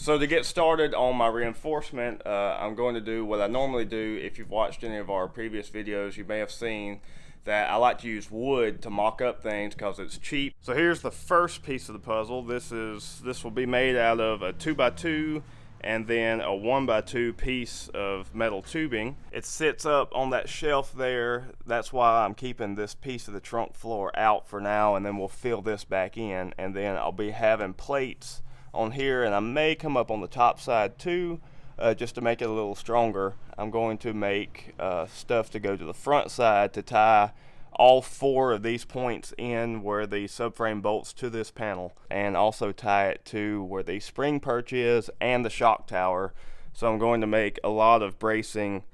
So to get started on my reinforcement, I'm going to do what I normally do. If you've watched any of our previous videos, you may have seen that I like to use wood to mock up things because it's cheap. So here's the first piece of the puzzle. This will be made out of a 2x2 and then a 1x2 piece of metal tubing. It sits up on that shelf there. That's why I'm keeping this piece of the trunk floor out for now, and then we'll fill this back in, and then I'll be having plates on here, and I may come up on the top side too, just to make it a little stronger. I'm going to make stuff to go to the front side to tie all 4 of these points in where the subframe bolts to this panel, and also tie it to where the spring perch is and the shock tower. So I'm going to make a lot of bracing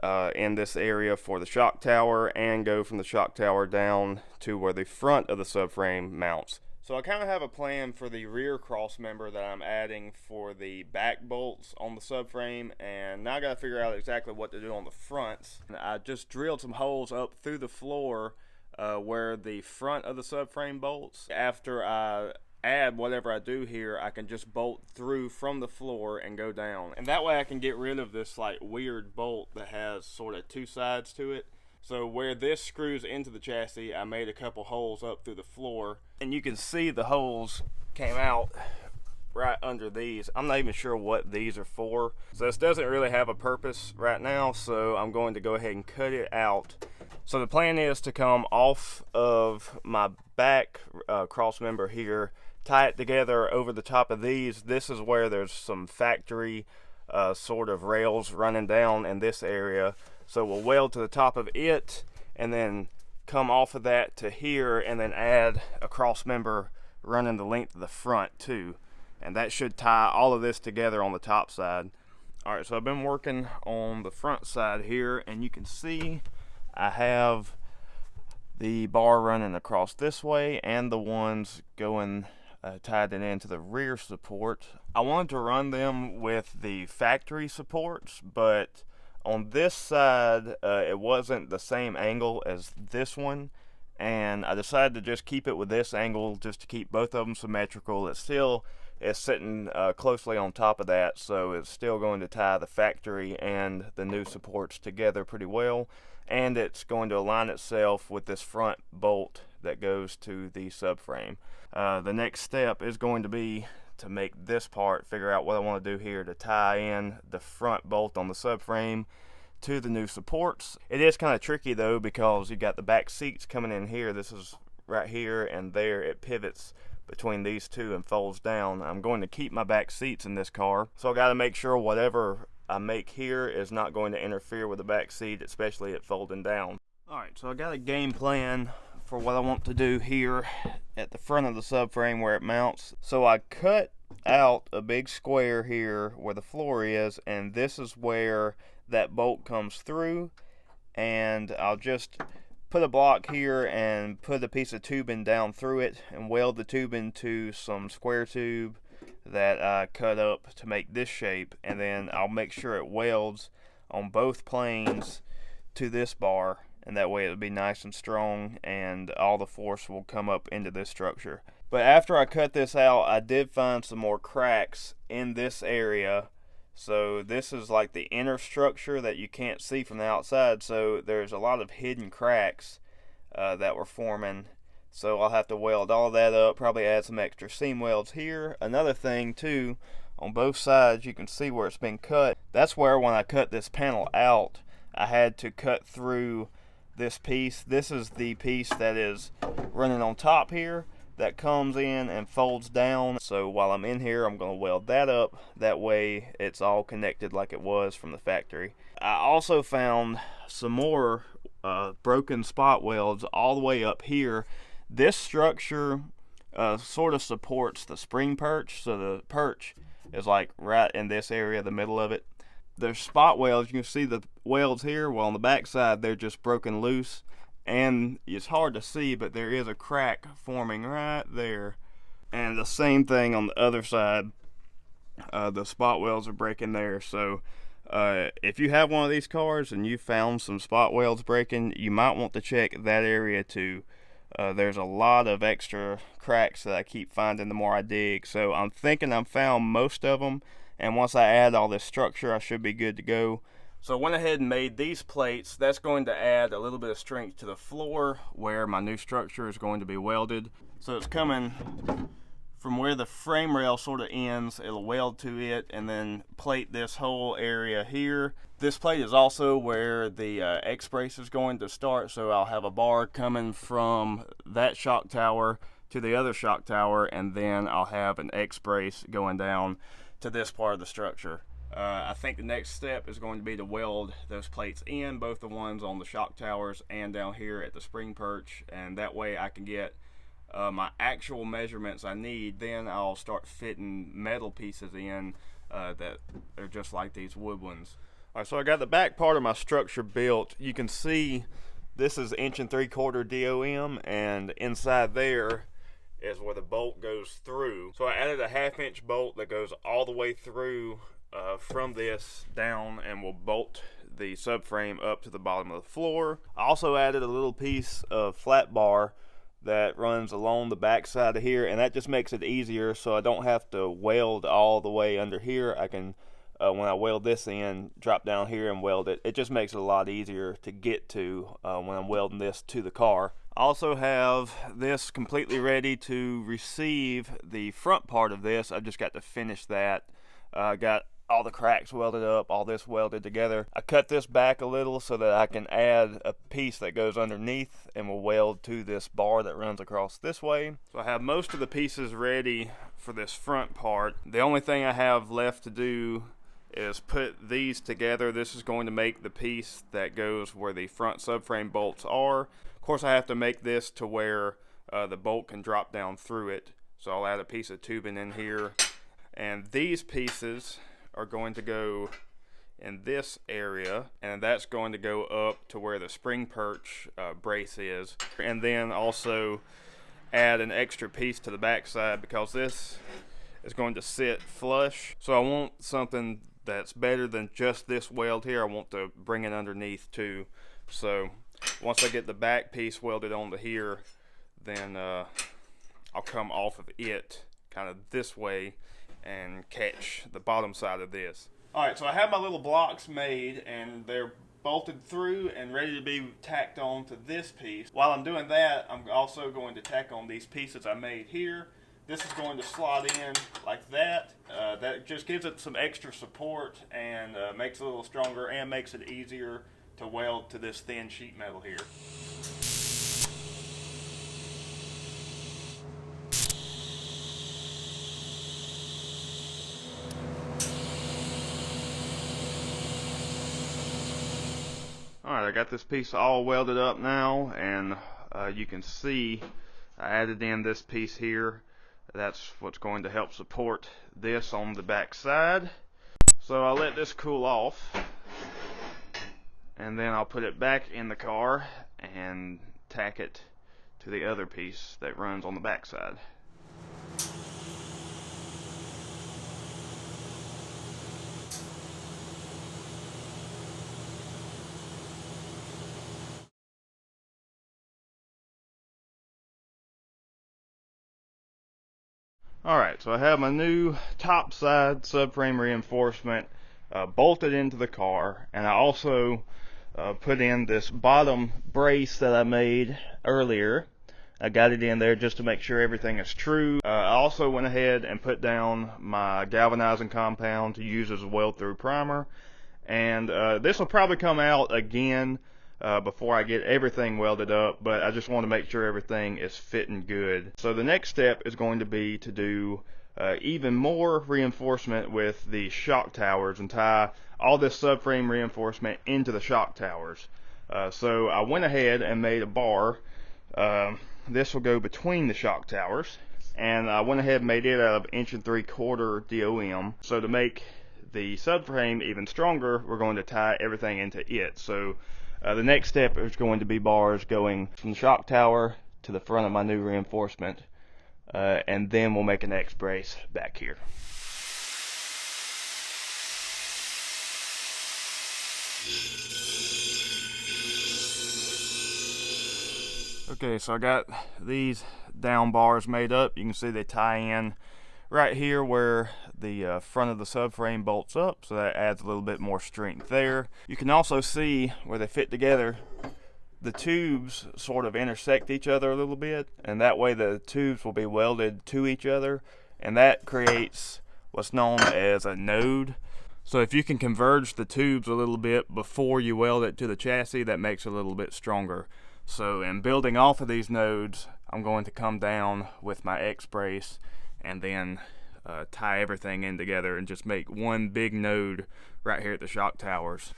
in this area for the shock tower, and go from the shock tower down to where the front of the subframe mounts. So I kind of have a plan for the rear cross member that I'm adding for the back bolts on the subframe, and now I got to figure out exactly what to do on the fronts. I just drilled some holes up through the floor where the front of the subframe bolts. After I add whatever I do here, I can just bolt through from the floor and go down, and that way I can get rid of this like weird bolt that has sort of 2 sides to it. So where this screws into the chassis, I made a couple holes up through the floor, and you can see the holes came out right under these. I'm not even sure what these are for, so this doesn't really have a purpose right now, so I'm going to go ahead and cut it out. So the plan is to come off of my back cross member here, tie it together over the top of these. This is where there's some factory sort of rails running down in this area. So we'll weld to the top of it, and then come off of that to here, and then add a cross member running the length of the front too. And that should tie all of this together on the top side. Alright, so I've been working on the front side here, and you can see I have the bar running across this way, and the ones going tied it into the rear support. I wanted to run them with the factory supports, but on this side, it wasn't the same angle as this one, and I decided to just keep it with this angle just to keep both of them symmetrical. It still is sitting closely on top of that, so it's still going to tie the factory and the new supports together pretty well, and it's going to align itself with this front bolt that goes to the subframe. The next step is going to be to make this part, figure out what I want to do here to tie in the front bolt on the subframe to the new supports. It is kind of tricky though, because you got the back seats coming in here. This is right here, and there it pivots between these two and folds down. I'm going to keep my back seats in this car, so I got to make sure whatever I make here is not going to interfere with the back seat, especially it folding down. Alright, so I got a game plan for what I want to do here at the front of the subframe where it mounts. So I cut out a big square here where the floor is, and this is where that bolt comes through, and I'll just put a block here and put a piece of tubing down through it and weld the tubing to some square tube that I cut up to make this shape, and then I'll make sure it welds on both planes to this bar, and that way it'll be nice and strong, and all the force will come up into this structure. But after I cut this out, I did find some more cracks in this area. So this is like the inner structure that you can't see from the outside, so there's a lot of hidden cracks that were forming. So I'll have to weld all that up, probably add some extra seam welds here. Another thing too, on both sides you can see where it's been cut. That's where when I cut this panel out, I had to cut through this piece. This is the piece that is running on top here that comes in and folds down. So while I'm in here, I'm going to weld that up. That way it's all connected like it was from the factory. I also found some more broken spot welds all the way up here. This structure sort of supports the spring perch, so the perch is like right in this area, the middle of it. There's spot welds. You can see the welds here. Well, on the back side they're just broken loose, and it's hard to see, but there is a crack forming right there. And the same thing on the other side. The spot welds are breaking there. So if you have one of these cars and you found some spot welds breaking, you might want to check that area too. there's a lot of extra cracks that I keep finding the more I dig. So I'm thinking I've found most of them, and once I add all this structure, I should be good to go. So I went ahead and made these plates. That's going to add a little bit of strength to the floor where my new structure is going to be welded. So it's coming from where the frame rail sort of ends. It'll weld to it and then plate this whole area here. This plate is also where the X brace is going to start, so I'll have a bar coming from that shock tower to the other shock tower, and then I'll have an X brace going down to this part of the structure. I think the next step is going to be to weld those plates in, both the ones on the shock towers and down here at the spring perch, and that way I can get my actual measurements I need. Then I'll start fitting metal pieces in that are just like these wood ones. Alright, so I got the back part of my structure built. You can see this is 1 3/4 DOM, and inside there is where the bolt goes through. So I added a 1/2 inch bolt that goes all the way through from this down and will bolt the subframe up to the bottom of the floor. I also added a little piece of flat bar that runs along the back side of here, and that just makes it easier so I don't have to weld all the way under here. I can, when I weld this in, drop down here and weld it. It just makes it a lot easier to get to when I'm welding this to the car. I also have this completely ready to receive the front part of this. I've just got to finish that. I got all the cracks welded up, all this welded together. I cut this back a little so that I can add a piece that goes underneath and will weld to this bar that runs across this way. So I have most of the pieces ready for this front part. The only thing I have left to do is put these together. This is going to make the piece that goes where the front subframe bolts are. Of course, I have to make this to where the bolt can drop down through it. So I'll add a piece of tubing in here. And these pieces are going to go in this area, and that's going to go up to where the spring perch brace is, and then also add an extra piece to the back side because this is going to sit flush. So I want something that's better than just this weld here. I want to bring it underneath too. So once I get the back piece welded onto here, then I'll come off of it kind of this way and catch the bottom side of this. Alright, so I have my little blocks made and they're bolted through and ready to be tacked on to this piece. While I'm doing that, I'm also going to tack on these pieces I made here. This is going to slot in like that. That just gives it some extra support and makes it a little stronger and makes it easier to weld to this thin sheet metal here. Alright, I got this piece all welded up now, and you can see I added in this piece here. That's what's going to help support this on the back side. So I'll let this cool off, and then I'll put it back in the car and tack it to the other piece that runs on the back side. Alright, so I have my new topside subframe reinforcement bolted into the car, and I also put in this bottom brace that I made earlier. I got it in there just to make sure everything is true. I also went ahead and put down my galvanizing compound to use as a weld-through primer, and this will probably come out again before I get everything welded up, but I just want to make sure everything is fitting good. So the next step is going to be to do even more reinforcement with the shock towers and tie all this subframe reinforcement into the shock towers. So I went ahead and made a bar. This will go between the shock towers, and I went ahead and made it out of 1 3/4 DOM. So to make the subframe even stronger, we're going to tie everything into it. So the next step is going to be bars going from the shock tower to the front of my new reinforcement, and then we'll make an X brace back here. Okay, so I got these down bars made up. You can see they tie in right here where the front of the subframe bolts up, so that adds a little bit more strength there. You can also see where they fit together, the tubes sort of intersect each other a little bit, and that way the tubes will be welded to each other, and that creates what's known as a node. So if you can converge the tubes a little bit before you weld it to the chassis, that makes it a little bit stronger. So in building off of these nodes, I'm going to come down with my X brace and then tie everything in together and just make one big node right here at the shock towers.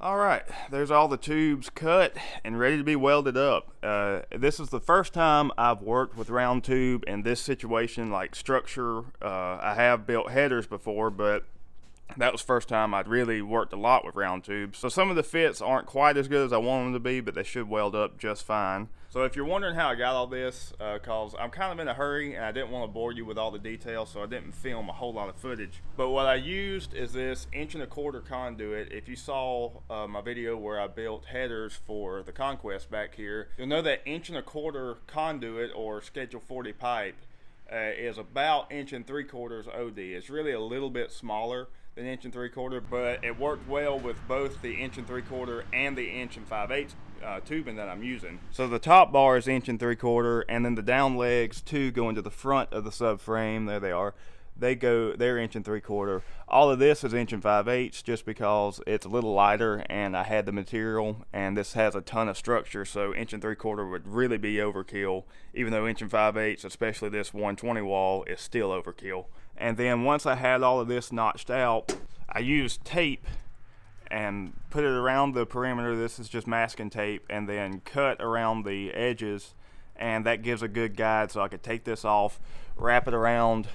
Alright, there's all the tubes cut and ready to be welded up. This is the first time I've worked with round tube in this situation, like structure. I have built headers before, but that was the first time I'd really worked a lot with round tubes. So some of the fits aren't quite as good as I want them to be, but they should weld up just fine. So if you're wondering how I got all this, cause I'm kind of in a hurry and I didn't want to bore you with all the details, so I didn't film a whole lot of footage. But what I used is this 1.25" conduit. If you saw my video where I built headers for the Conquest back here, you'll know that 1.25" conduit or Schedule 40 pipe is about 1 3/4 OD. It's really a little bit smaller than 1 3/4, but it worked well with both the 1 3/4 and the 1 5/8 tubing that I'm using. So the top bar is 1 3/4, and then the down legs too go into the front of the subframe. There they are. They're 1 3/4. All of this is 1 5/8 just because it's a little lighter and I had the material, and this has a ton of structure, so 1 3/4 would really be overkill, even though 1 5/8, especially this 120 wall, is still overkill. And then once I had all of this notched out, I used tape and put it around the perimeter. This is just masking tape, and then cut around the edges, and that gives a good guide, so I could take this off, wrap it around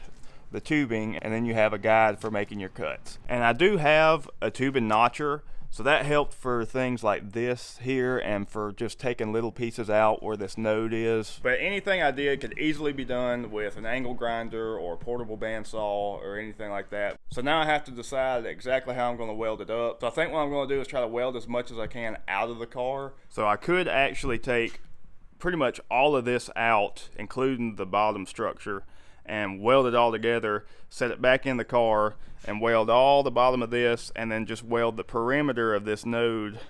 the tubing, and then you have a guide for making your cuts. And I do have a tubing notcher, so that helped for things like this here and for just taking little pieces out where this node is. But anything I did could easily be done with an angle grinder or a portable bandsaw or anything like that. So now I have to decide exactly how I'm going to weld it up. So I think what I'm going to do is try to weld as much as I can out of the car. So I could actually take pretty much all of this out, including the bottom structure, and weld it all together, set it back in the car, and weld all the bottom of this, and then just weld the perimeter of this node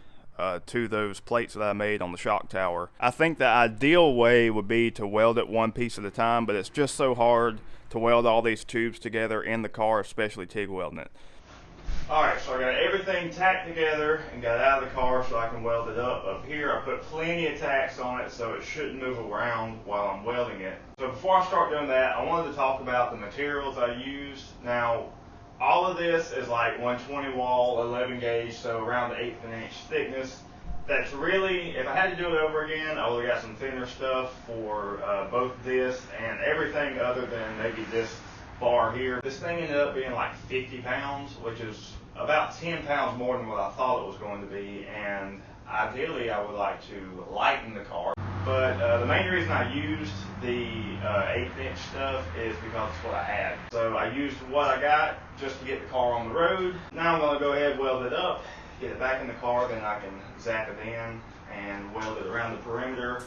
to those plates that I made on the shock tower. I think the ideal way would be to weld it one piece at a time, but it's just so hard to weld all these tubes together in the car, especially TIG welding it. Alright, so I got everything tacked together and got it out of the car so I can weld it up. Up here I put plenty of tacks on it so it shouldn't move around while I'm welding it. So before I start doing that, I wanted to talk about the materials I used. Now, all of this is like 120 wall, 11 gauge, so around the 1/8 inch thickness. That's really, if I had to do it over again, I would have got some thinner stuff for both this and everything other than maybe this bar here. This thing ended up being like 50 pounds, which is about 10 pounds more than what I thought it was going to be, and ideally I would like to lighten the car. But the main reason I used the 1/8 inch stuff is because it's what I had. So I used what I got just to get the car on the road. Now I'm going to go ahead and weld it up, get it back in the car, then I can zap it in and weld it around the perimeter.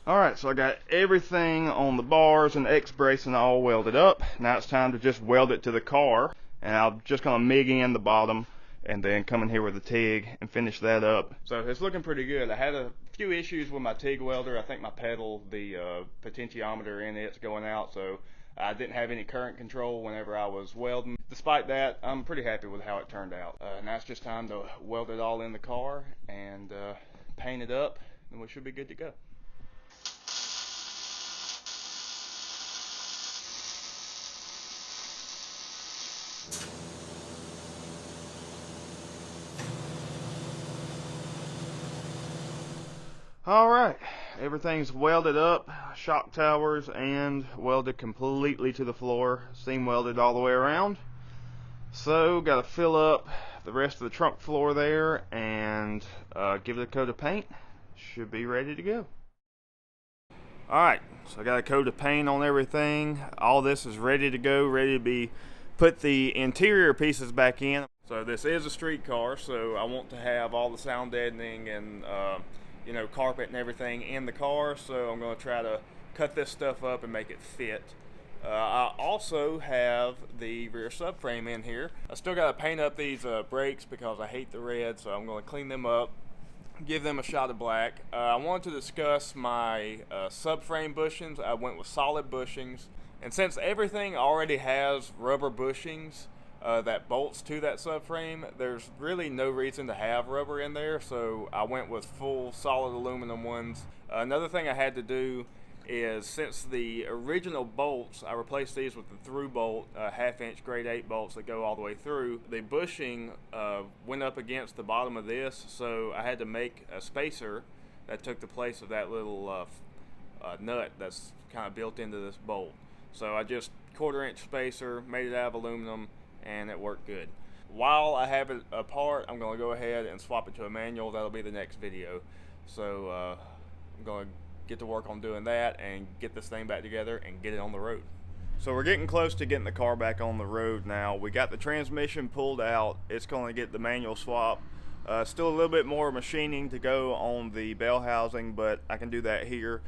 Alright, so I got everything on the bars and X brace and all welded up. Now it's time to just weld it to the car. And I'm just going to MIG in the bottom and then come in here with the TIG and finish that up. So it's looking pretty good. I had a few issues with my TIG welder. I think my pedal, the potentiometer in it's going out, so I didn't have any current control whenever I was welding. Despite that, I'm pretty happy with how it turned out. Now it's just time to weld it all in the car and paint it up, and we should be good to go. Alright, everything's welded up, shock towers and welded completely to the floor, seam welded all the way around. So, got to fill up the rest of the trunk floor there and give it a coat of paint. Should be ready to go. Alright, so I got a coat of paint on everything. All this is ready to go, ready to be put the interior pieces back in. So this is a street car, so I want to have all the sound deadening and you know, carpet and everything in the car, so I'm going to try to cut this stuff up and make it fit. I also have the rear subframe in here. I still got to paint up these brakes because I hate the red, so I'm going to clean them up, give them a shot of black. I wanted to discuss my subframe bushings. I went with solid bushings, and since everything already has rubber bushings that bolts to that subframe, there's really no reason to have rubber in there, so I went with full solid aluminum ones. Another thing I had to do is, since the original bolts, I replaced these with the through bolt, 1/2 inch grade 8 bolts that go all the way through. The bushing went up against the bottom of this, so I had to make a spacer that took the place of that little nut that's kind of built into this bolt. So I just 1/4 inch spacer, made it out of aluminum, and it worked good. While I have it apart, I'm going to go ahead and swap it to a manual. That'll be the next video. So I'm going to get to work on doing that and get this thing back together and get it on the road. So we're getting close to getting the car back on the road now. We got the transmission pulled out. It's going to get the manual swap. Still a little bit more machining to go on the bell housing, but I can do that here.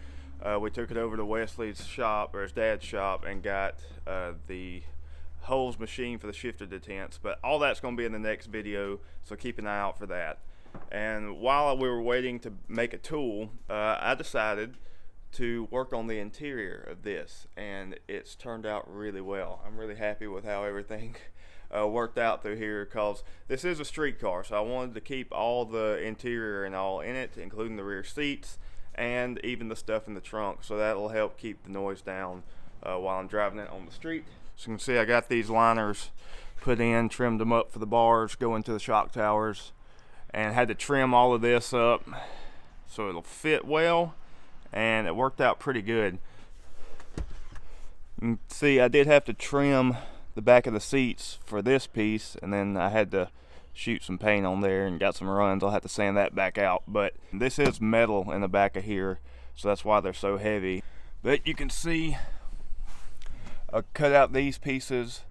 We took it over to Wesley's shop, or his dad's shop, and got the holes machined for the shifter detents, but all that's going to be in the next video, so keep an eye out for that. And while we were waiting to make a tool, I decided to work on the interior of this, and it's turned out really well. I'm really happy with how everything worked out through here, because this is a street car, so I wanted to keep all the interior and all in it, including the rear seats and even the stuff in the trunk, so that'll help keep the noise down while I'm driving it on the street. So you can see I got these liners put in, trimmed them up for the bars going to the shock towers, and had to trim all of this up so it'll fit well, and it worked out pretty good. You can see I did have to trim the back of the seats for this piece, and then I had to shoot some paint on there and got some runs. I'll have to sand that back out, but this is metal in the back of here, so that's why they're so heavy. But you can see I cut out these pieces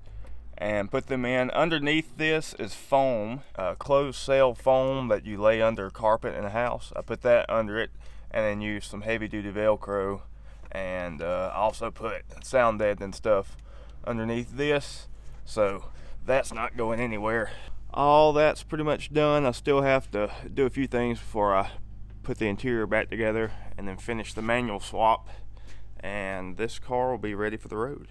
and put them in. Underneath this is foam, closed cell foam that you lay under carpet in a house. I put that under it and then used some heavy duty Velcro, and also put sound deadening stuff underneath this, so that's not going anywhere. All that's pretty much done. I still have to do a few things before I put the interior back together and then finish the manual swap, and this car will be ready for the road.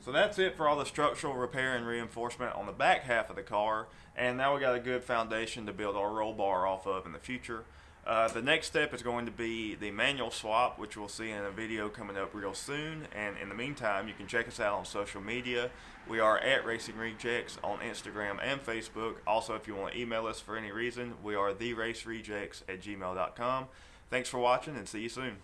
So that's it for all the structural repair and reinforcement on the back half of the car, and now we got a good foundation to build our roll bar off of in the future. The next step is going to be the manual swap, which we'll see in a video coming up real soon. And in the meantime, you can check us out on social media. We are at Racing Rejects on Instagram and Facebook. Also, if you want to email us for any reason, we are theracerejects@gmail.com. Thanks for watching, and see you soon.